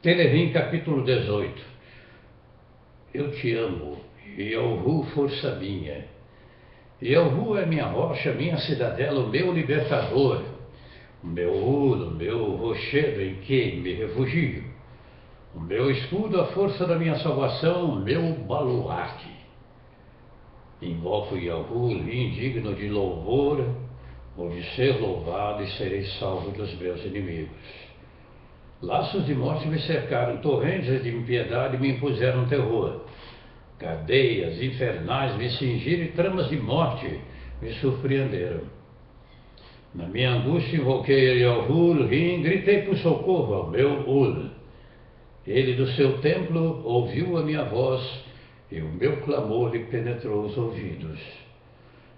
Telerim, capítulo 18. Eu te amo, Yahu, força minha. Yahu é minha rocha, minha cidadela, o meu libertador, o meu ulo, o meu rochedo em que me refugio, o meu escudo, a força da minha salvação, o meu baluarte. Invoco Yahu, indigno de louvor, vou de ser louvado e serei salvo dos meus inimigos. Laços de morte me cercaram, torrentes de impiedade me impuseram terror. Cadeias infernais me cingiram e tramas de morte me surpreenderam. Na minha angústia invoquei Yahu, gritei por socorro ao meu Ul. Ele do seu templo ouviu a minha voz e o meu clamor lhe penetrou os ouvidos.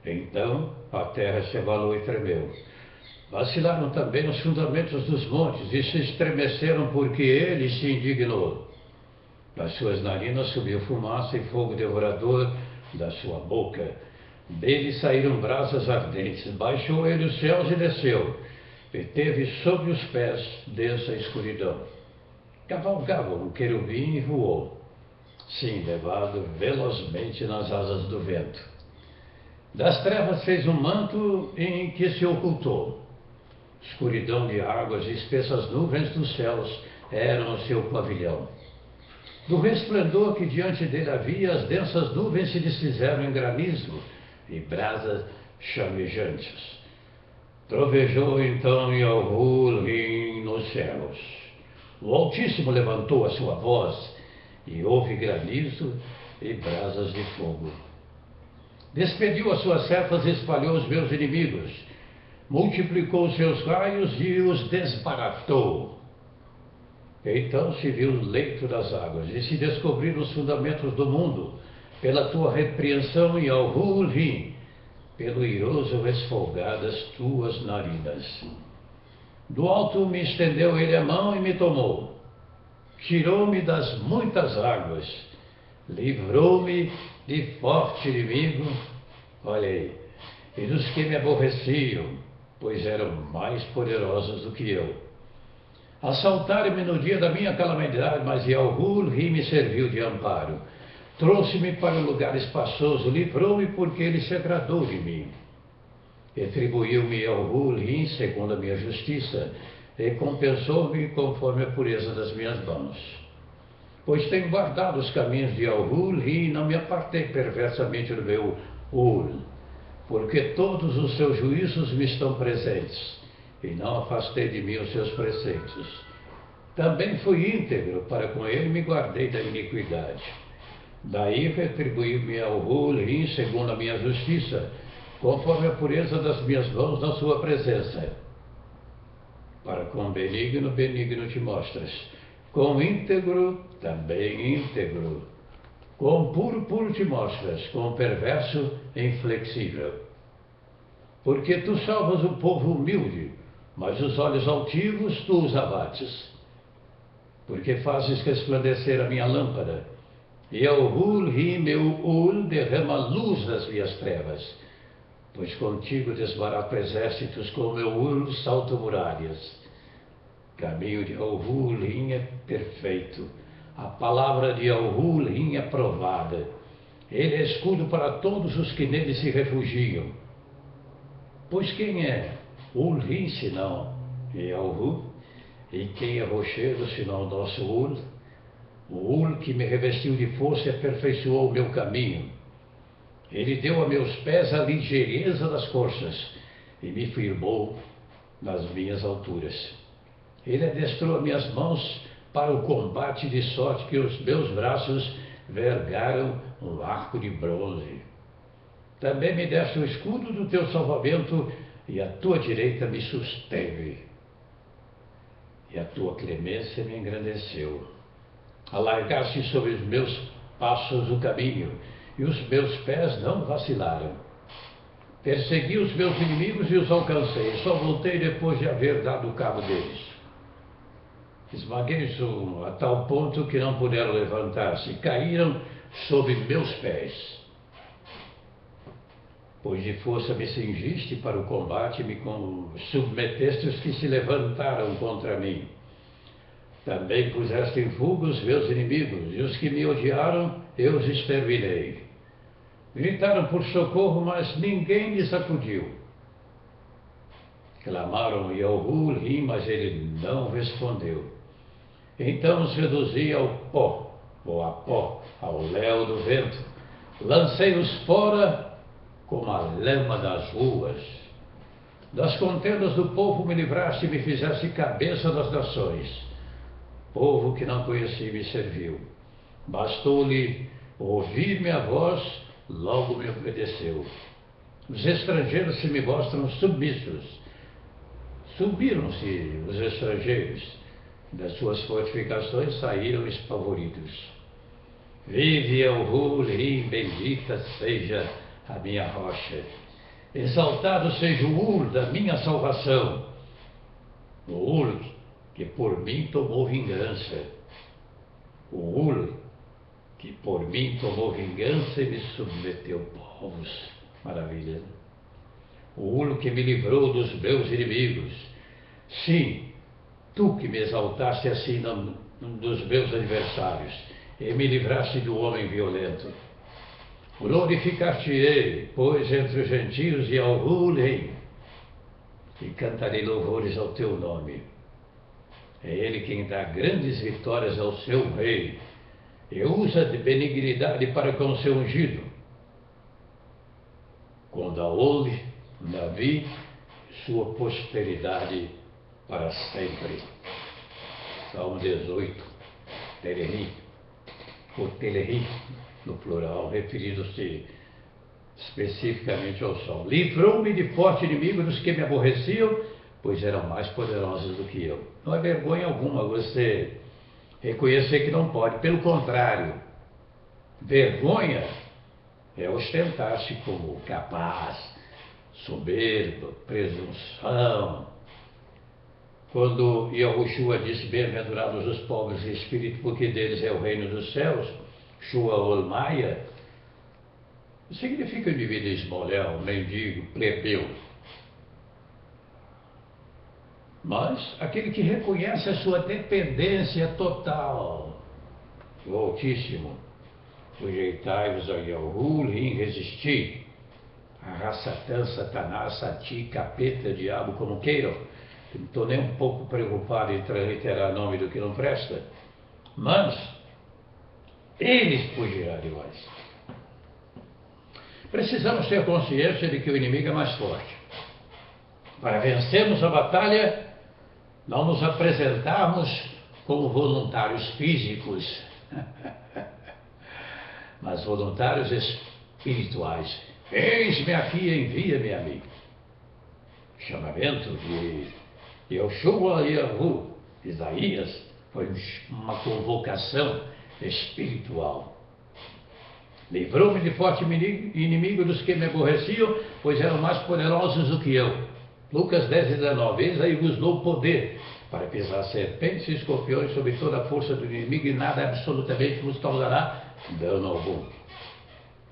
Então a terra se abalou e tremeu. Vacilaram também os fundamentos dos montes e se estremeceram porque ele se indignou. Das suas narinas subiu fumaça e fogo devorador da sua boca. Dele saíram brasas ardentes. Baixou ele os céus e desceu, e teve sob os pés densa escuridão. Cavalgava um querubim e voou, sim, levado velozmente nas asas do vento. Das trevas fez um manto em que se ocultou. Escuridão de águas e espessas nuvens dos céus eram o seu pavilhão. Do resplendor que diante dele havia, as densas nuvens se desfizeram em granizo e brasas chamejantes. Trovejou então Yahu nos céus. O Altíssimo levantou a sua voz e houve granizo e brasas de fogo. Despediu as suas setas e espalhou os meus inimigos. Multiplicou os seus raios e os desbaratou. Então se viu o leito das águas e se descobriram os fundamentos do mundo, pela tua repreensão e ao Rim, pelo iroso resfolgar das tuas narinas. Do alto me estendeu ele a mão e me tomou. Tirou-me das muitas águas, livrou-me de forte inimigo, olha aí, e dos que me aborreciam, pois eram mais poderosos do que eu. Assaltaram-me no dia da minha calamidade, mas Yahu me serviu de amparo. Trouxe-me para um lugar espaçoso, livrou-me porque ele se agradou de mim. Retribuiu-me Yahu segundo a minha justiça, e compensou-me conforme a pureza das minhas mãos. Pois tenho guardado os caminhos de Yahu e não me apartei perversamente do meu Ul, porque todos os seus juízos me estão presentes, e não afastei de mim os seus preceitos. Também fui íntegro para com ele e me guardei da iniquidade. Daí retribuí-me ao Rim segundo a minha justiça, conforme a pureza das minhas mãos na sua presença. Para com benigno, benigno te mostras. Com íntegro, também íntegro. Com puro, puro te mostras. Com perverso, inflexível. Porque tu salvas o povo humilde, mas os olhos altivos tu os abates. Porque fazes resplandecer a minha lâmpada, e ao Rim, meu Ul, derrama luz das minhas trevas. Pois contigo desbarato exércitos, com meu Ul salto muralhas. Caminho de Yahu é perfeito, a palavra de Yahu é provada. Ele é escudo para todos os que nele se refugiam. Pois quem é Ul senão Yahu? E quem é rochedo senão o nosso Ul? O Ul que me revestiu de força e aperfeiçoou o meu caminho. Ele deu a meus pés a ligeireza das forças e me firmou nas minhas alturas. Ele adestrou minhas mãos para o combate, de sorte que os meus braços vergaram um arco de bronze. Também me deste o escudo do teu salvamento, e a tua direita me susteve. E a tua clemência me engrandeceu. Alargaste sobre os meus passos o caminho, e os meus pés não vacilaram. Persegui os meus inimigos e os alcancei, só voltei depois de haver dado cabo deles. Esmaguei-os a tal ponto que não puderam levantar-se, caíram sob meus pés. Pois de força me cingiste para o combate, me submeteste os que se levantaram contra mim. Também puseste em fuga os meus inimigos, e os que me odiaram eu os exterminei. Gritaram por socorro, mas ninguém lhes acudiu. Clamaram Yahu-Rim, mas ele não respondeu. Então os reduzi ao pó, ou a pó, ao léu do vento. Lancei-os fora como a lama das ruas. Das contendas do povo me livraste e me fizeste cabeça das nações. Povo que não conheci me serviu. Bastou-lhe ouvir minha voz, logo me obedeceu. Os estrangeiros se me mostram submissos. Subiram-se os estrangeiros, das suas fortificações saíram espavoridos. Vive Yahu-Rim, bendita seja a minha rocha. Exaltado seja o Ur da minha salvação. O Ur que por mim tomou vingança. O Ur que por mim tomou vingança e me submeteu povos. Maravilha. O Ur que me livrou dos meus inimigos. Sim, tu que me exaltaste assim dos meus adversários e me livraste do homem violento. Glorificar-te-ei, pois, entre os gentios e ao Rim, e cantarei louvores ao teu nome. É ele quem dá grandes vitórias ao seu rei e usa de benignidade para com seu ungido. Com Daole, Davi, sua posteridade para sempre. Salmo 18, Telerim, ou Telerim, no plural, referindo-se especificamente ao sol. Livrou-me de forte inimigo dos que me aborreciam, pois eram mais poderosos do que eu. Não é vergonha alguma você reconhecer que não pode. Pelo contrário, vergonha é ostentar-se como capaz, soberba, presunção. Quando Yahushua disse, bem-aventurados os pobres de espírito, porque deles é o reino dos céus, Shua Olmaia, significa indivíduo esmoléu, mendigo, plebeu. Mas aquele que reconhece a sua dependência total do Altíssimo, sujeitai-vos ao Yahu-Rim, resisti a Rassatã, Satanás, Sati, capeta, diabo, como queiram. Não estou nem um pouco preocupado em transliterar nome do que não presta, mas eles fugirão de vós. Precisamos ter consciência de que o inimigo é mais forte. Para vencermos a batalha, não nos apresentarmos como voluntários físicos, mas voluntários espirituais. Eis-me aqui, envia-me a mim. Chamamento de Yahushua Yahu, Isaías, foi uma convocação espiritual. Livrou-me de forte inimigo dos que me aborreciam, pois eram mais poderosos do que eu. Lucas 10:19. Eis aí vos dou poder para pisar serpentes e escorpiões sobre toda a força do inimigo, e nada absolutamente vos causará dano algum.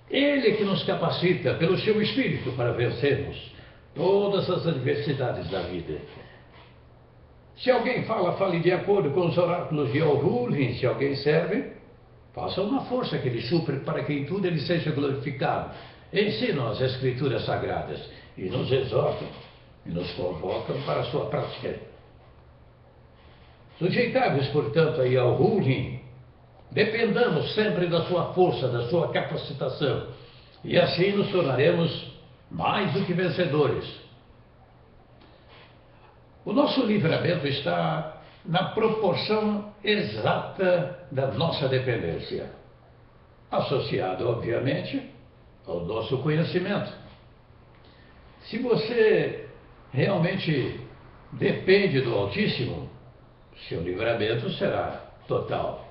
Ele que nos capacita pelo seu Espírito para vencermos todas as adversidades da vida. Se alguém fale de acordo com os oráculos de Yahu-Rim. Se alguém serve, faça uma força que ele supre para que em tudo ele seja glorificado. Ensinam as Escrituras Sagradas e nos exortam e nos convocam para a sua prática. Sujeitai-vos, portanto, a Yahu-Rim. Dependamos sempre da sua força, da sua capacitação, e assim nos tornaremos mais do que vencedores. O nosso livramento está na proporção exata da nossa dependência, associado, obviamente, ao nosso conhecimento. Se você realmente depende do Altíssimo, seu livramento será total.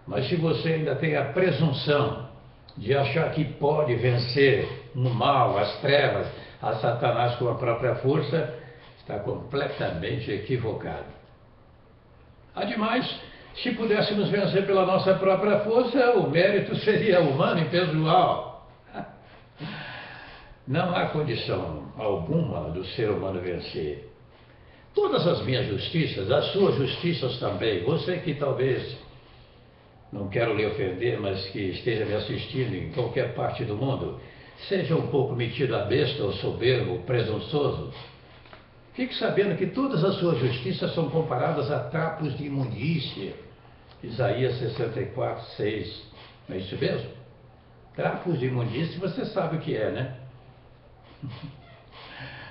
Mas se você ainda tem a presunção de achar que pode vencer o mal, as trevas, a Satanás com a própria força, está completamente equivocado. Ademais, se pudéssemos vencer pela nossa própria força, o mérito seria humano e pessoal. Não há condição alguma do ser humano vencer. Todas as minhas justiças, as suas justiças também, você que talvez, não quero lhe ofender, mas que esteja me assistindo em qualquer parte do mundo, seja um pouco metido a besta, ou soberbo, ou presunçoso, fique sabendo que todas as suas justiças são comparadas a trapos de imundícia. Isaías 64, 6. Não é isso mesmo? Trapos de imundícia, você sabe o que é, né?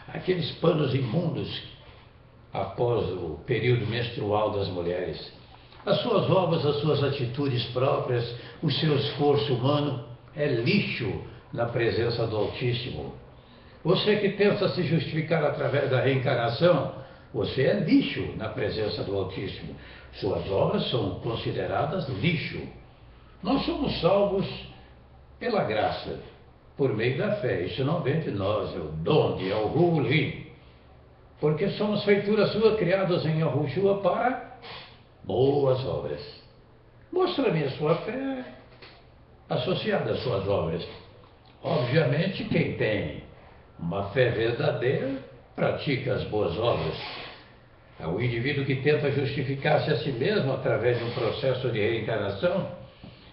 Aqueles panos imundos após o período menstrual das mulheres. As suas obras, as suas atitudes próprias, o seu esforço humano é lixo na presença do Altíssimo. Você que tenta se justificar através da reencarnação, você é lixo na presença do Altíssimo. Suas obras são consideradas lixo. Nós somos salvos pela graça, por meio da fé. Isso não vem de nós, é o dom de Yahuwah, porque somos feitura sua, criados em Yahushua para boas obras. Mostra-me a sua fé associada às suas obras. Obviamente, quem tem uma fé verdadeira pratica as boas obras. O indivíduo que tenta justificar-se a si mesmo através de um processo de reencarnação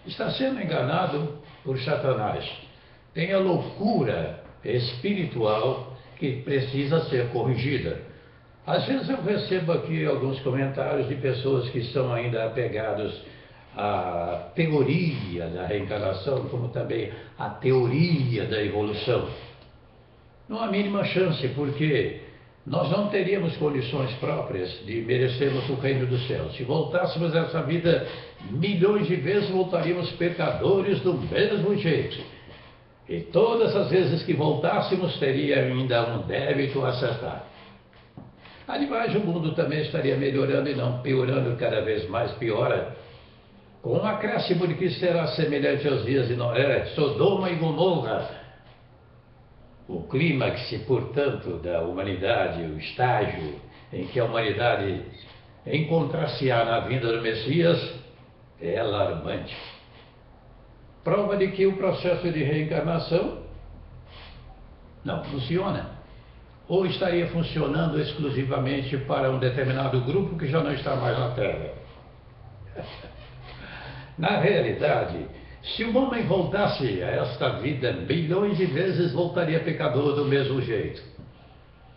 está sendo enganado por Satanás. Tem a loucura espiritual que precisa ser corrigida. Às vezes eu recebo aqui alguns comentários de pessoas que estão ainda apegados à teoria da reencarnação, como também à teoria da evolução. Não há mínima chance, porque nós não teríamos condições próprias de merecermos o reino dos céus. Se voltássemos essa vida milhões de vezes, voltaríamos pecadores do mesmo jeito. E todas as vezes que voltássemos, teria ainda um débito a acertar. Aliás, o mundo também estaria melhorando e não piorando, cada vez mais piora, com um acréscimo de que será semelhante aos dias de Noé, Sodoma e Gomorra. O clímax, portanto, da humanidade, o estágio em que a humanidade encontrar-se-á na vinda do Messias, é alarmante. Prova de que o processo de reencarnação não funciona. Ou estaria funcionando exclusivamente para um determinado grupo que já não está mais na Terra. Na realidade, se o homem voltasse a esta vida bilhões de vezes, voltaria pecador do mesmo jeito.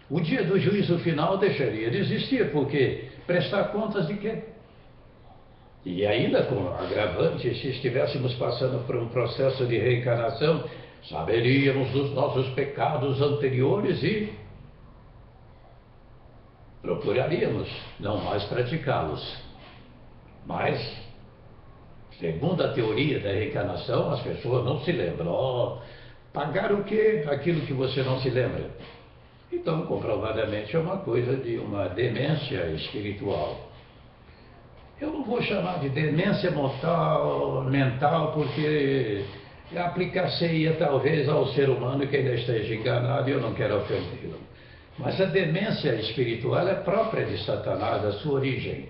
O dia do juízo final deixaria de existir, porque prestar contas de quê? E ainda com agravante, se estivéssemos passando por um processo de reencarnação, saberíamos dos nossos pecados anteriores e procuraríamos não mais praticá-los. Mas, segundo a teoria da reencarnação, as pessoas não se lembram. Pagar o quê? Aquilo que você não se lembra. Então, comprovadamente, é uma coisa de uma demência espiritual. Eu não vou chamar de demência mental, porque aplicar-se-ia talvez ao ser humano que ainda esteja enganado, e eu não quero ofendê-lo. Mas a demência espiritual é própria de Satanás, da sua origem.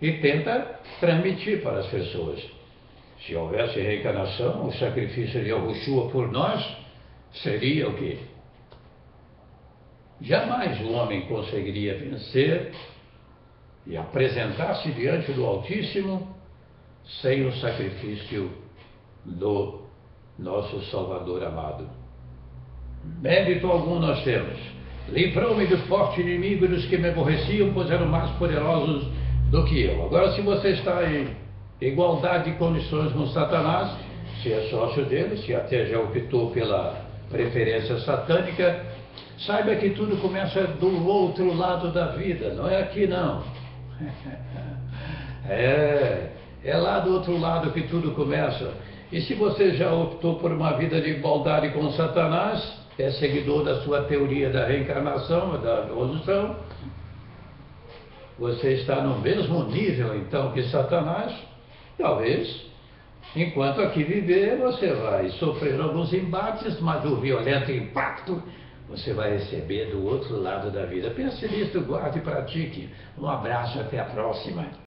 E tenta transmitir para as pessoas. Se houvesse reencarnação, o sacrifício de Yahushua por nós seria o quê? Jamais o homem conseguiria vencer e apresentar-se diante do Altíssimo sem o sacrifício do nosso Salvador amado. Mérito algum nós temos. Livrou-me do forte inimigo e dos que me aborreciam, pois eram mais poderosos do que eu. Agora, se você está em igualdade de condições com Satanás, se é sócio dele, se até já optou pela preferência satânica, saiba que tudo começa do outro lado da vida, não é aqui não. É lá do outro lado que tudo começa. E se você já optou por uma vida de igualdade com Satanás, é seguidor da sua teoria da reencarnação, da evolução, você está no mesmo nível, então, que Satanás. Talvez, enquanto aqui viver, você vai sofrer alguns embates, mas o violento impacto você vai receber do outro lado da vida. Pense nisso, guarde e pratique. Um abraço, até a próxima.